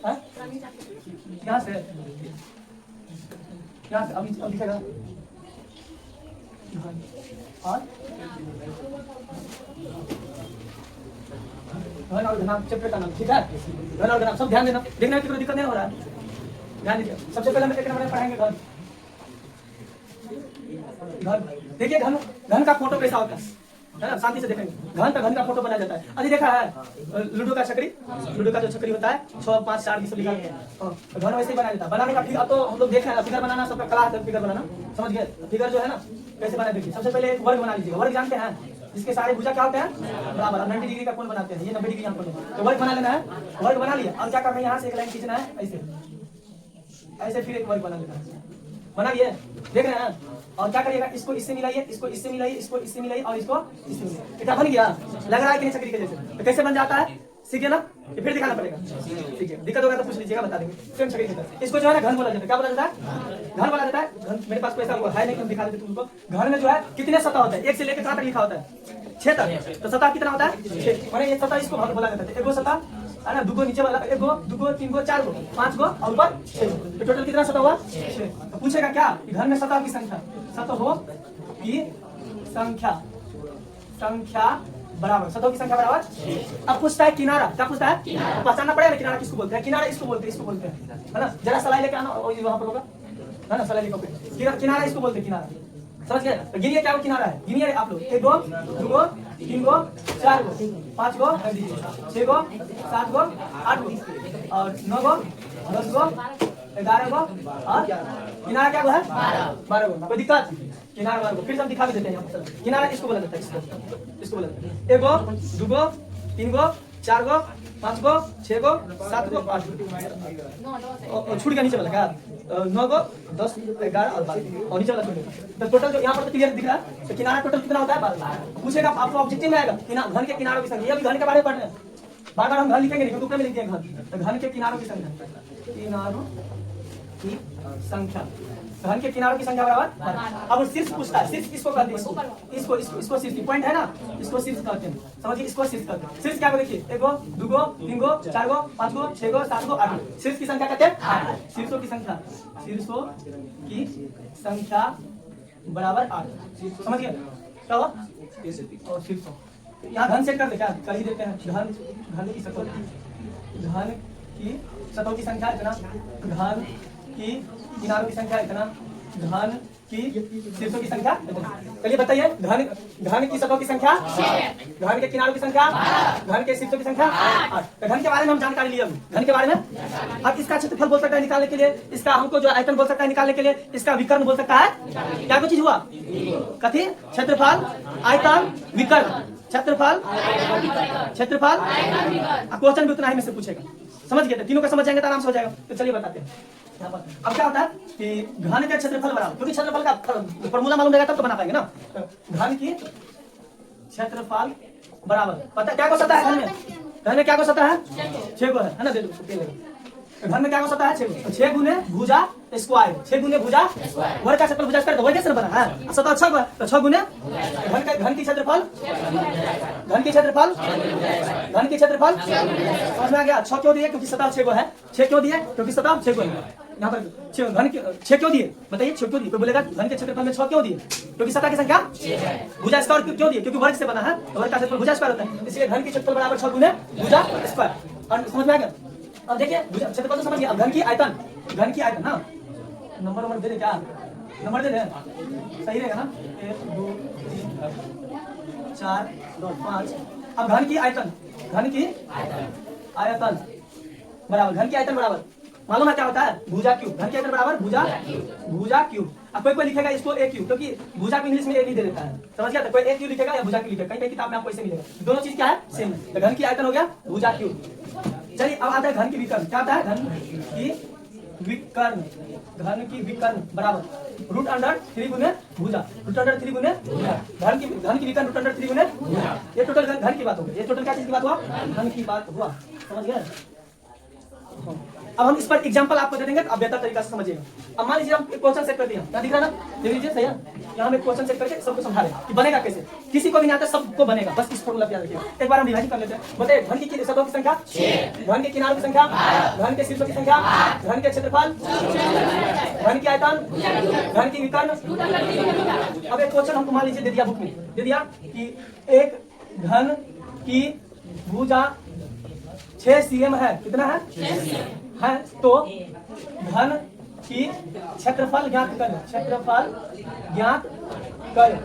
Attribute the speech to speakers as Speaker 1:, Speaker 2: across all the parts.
Speaker 1: यहाँ से अभी दिखेगा और घन और घनाभ चैप्टर का नाम, ठीक है। घन और घनाभ सब ध्यान देना, देखना कि कोई दिक्कत नहीं हो रहा है, ध्यान दीजिए। सबसे पहले हम एक नंबर में पढ़ाएंगे घन। घन देखिए, घन का फोटो कैसा होता है ना, शांति से देखेंगे। घन का फोटो बनाया जाता है। अभी देखा है लूडो का छकरी, लूडो का जो छकरी होता है 6 5 4 20 लिखा है, घन वैसे ही बनाया जाता है। बनाने का फिगर तो हम लोग देखे हैं, फिगर बनाना सबका कला है, फिगर बनाना समझ गए। फिगर जो है ना कैसे बनाए देखिए। सबसे पहले एक वर्ग बना लीजिएगा। वर्ग जानते हैं जिसके सारे भुजा क्या होते हैं बराबर। 90 डिग्री का कोण बनाते हैं, ये 90 डिग्री यहाँ पर, तो वर्ग बना लेना है। वर्ग बना लिया, अब क्या करना है, यहाँ से एक लाइन खींचना है ऐसे ऐसे, फिर एक वर्ग बना लेना है। बना लिए, देख रहे हैं। और क्या करिएगा, इसको इससे मिलाइए, इसको इससे मिलाइए, इसको इससे मिलाइए और इसको इससे मिलाइए। इतना बन गया, लग रहा है कि नहीं छकरी के जैसे। तो कैसे बन जाता है सीख गया ना, ये फिर दिखाना पड़ेगा, ठीक है। दिक्कत होगा तो पूछ लीजिएगा, बता देंगे। सेम छकरी के इसको जो है ना घन बोला जाता है। क्या बोला जाता है, घन बोला जाता है। घन मेरे पास कोई ऐसा है नहीं, तुम दिखा देते तुमको। घन में जो है कितने सतह होता है, 1 से लेकर कहां तक लिखा होता है 6 तक। तो सतह कितना होता है 6, माने ये सतह इसको बोला जाता है। एगो सतह है ना, दुगो नीचे वाला, एगो दुगो तीनगो चारगो पांचगो और ऊपर 6, तो टोटल कितना सतह हुआ 6। तो पूछेगा क्या, घन में सतह की संख्या, सतहों की संख्या बराबर, सतहों की संख्या बराबर। अब पूछता है किनारा, क्या पूछता है, पहचानना पड़ेगा ना किनारा किसको बोलते हैं। किनारा इसको बोलते हैं, इसको बोलते हैं, है ना। जरा सलाई लेके आना, वहां पर होगा है ना, सलाई लेकर किनारा इसको बोलते हैं, किनारा समझ गए। तो गिनिए क्या वो किनारा है, गिनिए आप लोग। 1 2 2 3 4 5 6 7 8 और 9 10 11 और किनारा क्या है 12। कोई दिक्कत, किनारा 12। फिर हम दिखा भी देते हैं यहाँ पर। किनारा इसको बोला जाता है, इसको बोला जाता है। 1 2 3 4 5 6 7 8 छूट गया नीचे वाला क्या, 9 10 11 और 12 और नीचे वाला छूट गया। तो टोटल जो यहाँ पर तो क्लियर दिख रहा है। तो किनारा टोटल कितना होता है 12। पूछेगा आपको ऑब्जेक्टिव में आएगा घन के किनारों की संख्या। अभी घन के बारे में पढ़ रहे हैं, बार बार हम घन लिखेंगे नहीं, टुकड़े में लिख दिए घन। तो घन के किनारों की संख्या, किनारों की संख्या, घन के किनारों की संख्या बराबर। अब शीर्ष पूछता है, शीर्ष किसको कहते हैं, इसको शीर्ष पॉइंट है ना, इसको शीर्ष कहते हैं, समझिए इसको शीर्ष कहते हैं। शीर्ष क्या देखिए, 1 2 3 4 5 6 7 8, शीर्ष की संख्या कहते हैं 8। शीर्षों की संख्या, शीर्षों की संख्या बराबर 8, समझिए क्या हुआ। और शीर्षों यहाँ घन सेट कर दे, क्या कर ही देते हैं। घन की सतहों, घन की सतहों की संख्या इतना, घन की किनारों की संख्या इतना, घन की शीर्षों की संख्या इतना। चलिए बताइए, घन की सतहों की संख्या 6, घन के किनारों की संख्या 12, घन के शीर्षों की संख्या 8। तो घन के बारे में हम जानकारी लिए, घन के बारे में। अब इसका क्षेत्रफल बोल सकता है निकालने के लिए, इसका हमको जो आयतन बोल सकता है निकालने के लिए, इसका विकर्ण बोल सकता है। क्या कुछ चीज हुआ, कथी, क्षेत्रफल आयतन विकर्ण, क्षेत्रफल क्वेश्चन भी उतना ही में से पूछेगा, समझ गए। तीनों का समझ जाएंगे तो आराम से हो जाएगा। तो चलिए बताते हैं यहाँ पर। अब क्या होता है कि घन के क्षेत्रफल बराबर, क्योंकि क्षेत्रफल का फॉर्मूला मालूम रहेगा तब तो बना पाएंगे ना। घन की क्षेत्रफल बराबर, पता क्या हो सकता है घन में क्या हो सकता है 6 को है ना, दे दो घर में क्या हो सकता है 6 तो 6 गुने भुजा स्क्वायर, 6 गुने भुजा वर्ग का क्षेत्रफल भुजा स्क्वायर, तो वर्ग कैसे बना है सतह 6 को, तो 6 गुने घन की क्षेत्रफल समझ में आ गया। 6 क्यों दिए, क्योंकि सतह 6 को है। 6 क्यों दिए, क्योंकि सतह 6 को है। यहाँ पर घन के 6 क्यों दिए, बताइए 6 क्यों दिए। कोई बोलेगा घन के क्षेत्रफल में 6 क्यों दिए, क्योंकि सतह की संख्या भुजा स्क्वायर क्यों दिए, क्योंकि वर्ग से बना है, तो वर्ग का क्षेत्रफल भुजा स्क्वायर होता है, इसलिए घन की क्षेत्रफल बराबर 6 गुने भुजा स्क्वायर। और समझ में आ गया। अब देखिए क्षेत्रफल तो समझ गया, अब घन की आयतन ना, नंबर दे दे, क्या नंबर दे दे, सही रहेगा ना, 1 2 3 4 5। अब घन की आयतन बराबर, घन की आयतन बराबर मालूम है क्या होता है, भुजा क्यूब। घन की आयतन बराबर भुजा क्यूब। अब कोई लिखेगा इसको ए क्यूब, क्योंकि भुजा को इंग्लिश में ए नहीं दे देता है, समझ गया। तो कोई ए क्यूब लिखेगा या भुजा क्यूब लिखेगा, कहीं किताब में आपको ऐसे मिलेगा, दोनों चीज क्या है सेम है। तो घन की आयतन हो गया भुजा क्यूब। चलिए अब आता है घन की विकर्ण। क्या होता है घन की विकर्ण बराबर रूट अंडर 3 गुने भुजा, रूट अंडर 3 गुने भुजा। घन की विकर्ण रूट अंडर 3 गुने भुजा। ये टोटल घन की बात हो गई। ये टोटल क्या चीज की बात हुआ, घन की बात हुआ, समझ गए। अब हम इस पर एग्जांपल आपको दे देंगे, आप बेहतर तरीका से समझिएगा। अब मान लीजिए हम एक क्वेश्चन सेट करते हैं, क्या दिख रहा है ना, देख लीजिए सही है। यहाँ हम एक क्वेश्चन सेट करके सबको समझा रहे हैं कि बनेगा कैसे। किसी को भी नहीं आता, सबको बनेगा, बस इस फॉर्मूला याद रखिए। एक बार हम विभाजित कर लेते हैं। बताइए घन की सतहों की संख्या 6, घन के किनारों की संख्या, घन के शीर्षों की संख्या, घन के क्षेत्रफल, घन की आयतन, घन की विकर्ण। अब एक क्वेश्चन हमको मान लीजिए दे दिया, बुक में दे दिया कि एक घन की भुजा 6 cm है। कितना है? 6 है। तो घन की क्षेत्रफल ज्ञात कर, क्षेत्रफल ज्ञात कर,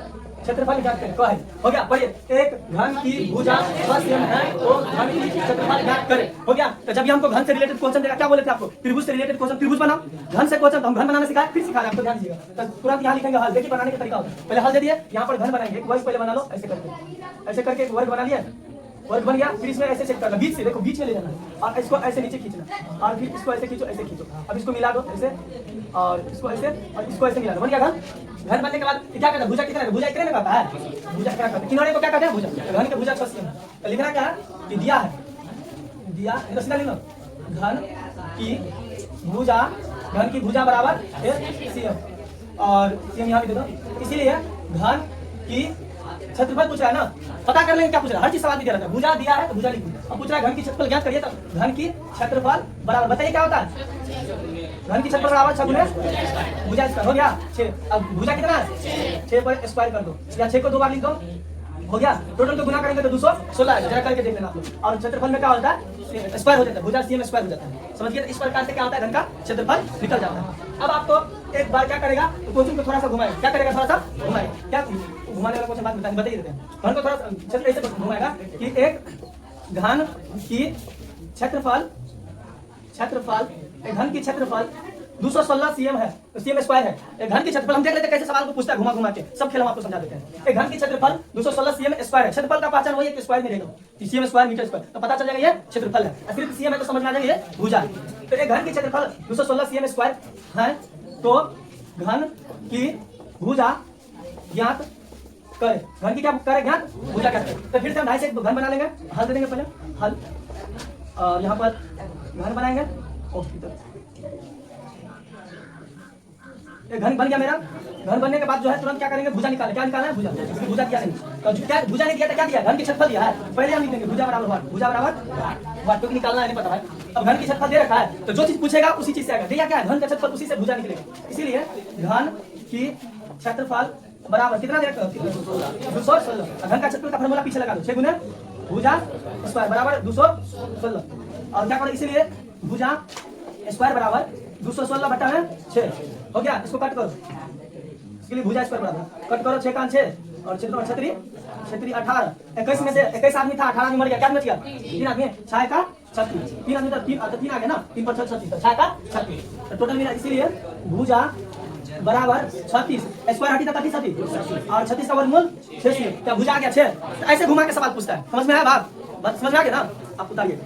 Speaker 1: क्षेत्रफल ज्ञात कर। कहे हो गया। पढ़िए एक घन की भुजा 6 cm है तो घन की क्षेत्रफल ज्ञात करे। हो गया। तो जब भी हमको घन से रिलेटेड क्वेश्चन देगा, क्या बोले थे आपको? त्रिभुज से रिलेटेड क्वेश्चन, त्रिभुज बनाओ। घन से क्वेश्चन, हम घन बनाना सिखाए, फिर सिखा रहे हैं आपको, ध्यान दीजिएगा। तो तुरंत यहाँ लिखेंगे हल। देखिए बनाने का तरीका होता है, पहले हल दे दिए, यहाँ पर घन बनाएंगे, एक वर्ग पहले बना लो, ऐसे करके, ऐसे करके एक वर्ग बना लिया, वर्ग बन गया। फिर इसमें ऐसे चेक करना, बीच से देखो, बीच में ले जाना है और इसको ऐसे नीचे खींचना, और फिर इसको ऐसे खींचो, ऐसे खींचो। अब इसको मिला दो ऐसे, और इसको ऐसे, और इसको ऐसे मिला दो, बन गया घन। घन बनने के बाद क्या कहता है? भुजा कितना है? भुजा इतने ना कहता है, भुजा क्या कहता है? किनारे को क्या कहते हैं? भुजा। घन के भुजा 6 cm। तो लिखना क्या है कि दिया है, दिया तो सीधा लिखो, घन की भुजा, घन की भुजा बराबर 6 cm, और cm यहाँ भी दे दो। इसीलिए घन की क्षेत्रफल पूछ रहा है ना, पता कर लेंगे क्या पूछ रहा है, हर चीज सवाल भी दे रहा है। भुजा दिया है तो भुजा लिख दो। अब पूछ रहा है घन की क्षेत्रफल ज्ञात करिए, तो घन की क्षेत्रफल बराबर, बताइए क्या होता है? घन की क्षेत्रफल बराबर 6 गुणे भुजा स्क्वायर। हो गया 6। अब भुजा कितना है? 6 पर स्क्वायर कर दो, या 6 को 2 बार लिख दो, हो गया। टोटल को गुना करेंगे तो 216 है, जरा करके देख लेना आप लोग। और क्षेत्रफल में क्या होता है? स्क्वायर हो जाता है, भुजा cm स्क्वायर हो जाता है। समझिए, इस प्रकार से क्या होता है, घन का क्षेत्रफल निकल जाता है। अब आपको एक बार क्या करेगा, तो क्वेश्चन को थोड़ा सा घुमाएगा। क्या करेगा? थोड़ा सा घुमाएगा। क्या घुमाने वाला क्वेश्चन बात बताइए देते हैं। घन को थोड़ा सा क्षेत्र ऐसे घुमाएगा कि एक घन की क्षेत्रफल, क्षेत्रफल, एक घन की क्षेत्रफल 216 cm है, तो cm स्क्वायर है। एक घन की क्षेत्रफल, हम देख लेते हैं कैसे सवाल को पूछता है, घुमा घुमा के सब खेल हम आपको समझा देते हैं। एक घन की क्षेत्रफल 216 cm स्क्वायर है। क्षेत्रफल का पहचान वही है कि स्क्वायर में रहेगा, cm स्क्वायर मीटर स्क्वायर, तो पता चल जाएगा ये क्षेत्रफल है। सिर्फ cm है तो समझ में आ जाएगा ये भुजा है। तो एक घन की क्षेत्रफल 216 cm स्क्वायर है, तो घन की भुजा ज्ञात करे। घन की क्या करे? ज्ञात भुजा करते। तो फिर से हम 2.5 से घन बना लेंगे, हल दे देंगे पहले, हल, और यहाँ पर घन बनाएंगे। घन बन गया मेरा। घन बनने के बाद जो है तुरंत क्या करेंगे? भुजा निकालें। क्या निकालना है? भुजा। भुजा दिया नहीं, तो क्या भुजा नहीं दिया तो क्या दिया? घन की क्षेत्रफल दिया है। पहले हम लिख देंगे भुजा बराबर वाट, भुजा बराबर वाट, क्योंकि निकालना है नहीं पता है। अब घन की क्षेत्रफल दे रखा है, तो जो चीज पूछेगा उसी चीज से आएगा। दिया क्या है? घन का क्षेत्रफल, उसी से भुजा निकलेगा। इसीलिए घन की क्षेत्रफल बराबर कितना दे रखा है? 216। घन का क्षेत्रफल का फॉर्मूला पीछे लगा दो, 6 गुने भुजा स्क्वायर बराबर 216। और क्या करो? इसीलिए भुजा स्क्वायर बराबर 216 बटा में 6 हो गया। इसको कट करो, इसके लिए भुजा स्क्वायर बराबर कट करो, 6 का 6 और क्षेत्रफल 36 18। 21 में से 21 आदमी था, 18 आदमी मर गया। क्या बच गया? 3 आदमी। 6 का 36, 3 आदमी तो 3 आ गया ना, 3 पर 36, 6 का 36, तो टोटल मिला। इसीलिए भुजा बराबर 36, स्क्वायर हटी था 36 और 36 का वर्गमूल 6 cm। क्या भुजा आ गया 6? ऐसे घुमा के सवाल पूछता है। समझ में आया बात? समझ में आ गया ना? आप उतारिए।